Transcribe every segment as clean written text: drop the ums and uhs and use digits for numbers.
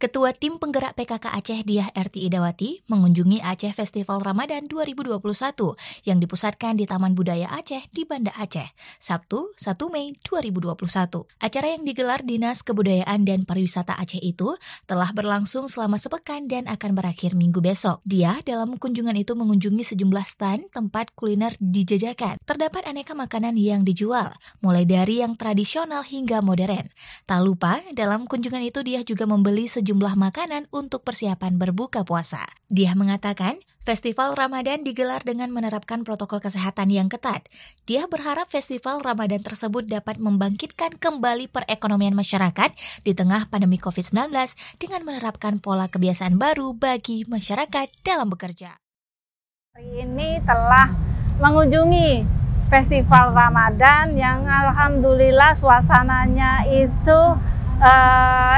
Ketua Tim Penggerak PKK Aceh Diah Erti Idawati mengunjungi Aceh Festival Ramadan 2021 yang dipusatkan di Taman Budaya Aceh di Banda Aceh, Sabtu 1 Mei 2021. Acara yang digelar Dinas Kebudayaan dan Pariwisata Aceh itu telah berlangsung selama sepekan dan akan berakhir minggu besok. Diah dalam kunjungan itu mengunjungi sejumlah stand tempat kuliner dijajakan. Terdapat aneka makanan yang dijual, mulai dari yang tradisional hingga modern. Tak lupa, dalam kunjungan itu Diah juga membeli sejumlah makanan untuk persiapan berbuka puasa. Dia mengatakan, Festival Ramadan digelar dengan menerapkan protokol kesehatan yang ketat. Dia berharap festival Ramadan tersebut dapat membangkitkan kembali perekonomian masyarakat di tengah pandemi COVID-19 dengan menerapkan pola kebiasaan baru bagi masyarakat dalam bekerja. Hari ini telah mengunjungi Festival Ramadan yang alhamdulillah suasananya itu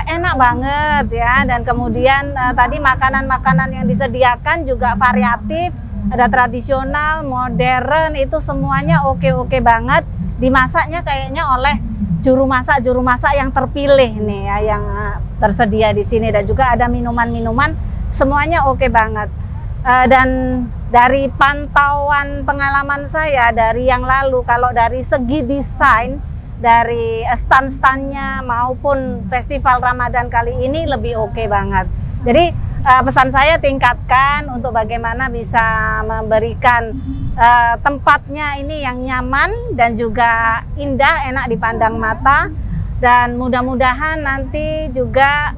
enak banget ya, dan kemudian tadi makanan-makanan yang disediakan juga variatif, ada tradisional, modern, itu semuanya oke banget. Dimasaknya kayaknya oleh juru masak yang terpilih nih ya, yang tersedia di sini, dan juga ada minuman-minuman, semuanya oke banget. Dan dari pantauan pengalaman saya dari yang lalu, kalau dari segi desain, dari stand-standnya maupun festival Ramadan kali ini lebih oke banget. Jadi pesan saya tingkatkan untuk bagaimana bisa memberikan tempatnya ini yang nyaman dan juga indah, enak dipandang mata. Dan mudah-mudahan nanti juga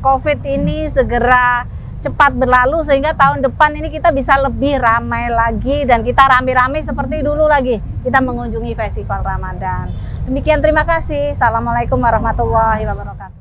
COVID ini segera cepat berlalu sehingga tahun depan ini kita bisa lebih ramai lagi dan kita rame-rame seperti dulu lagi kita mengunjungi Festival Ramadan. Demikian, terima kasih. Assalamualaikum warahmatullahi wabarakatuh.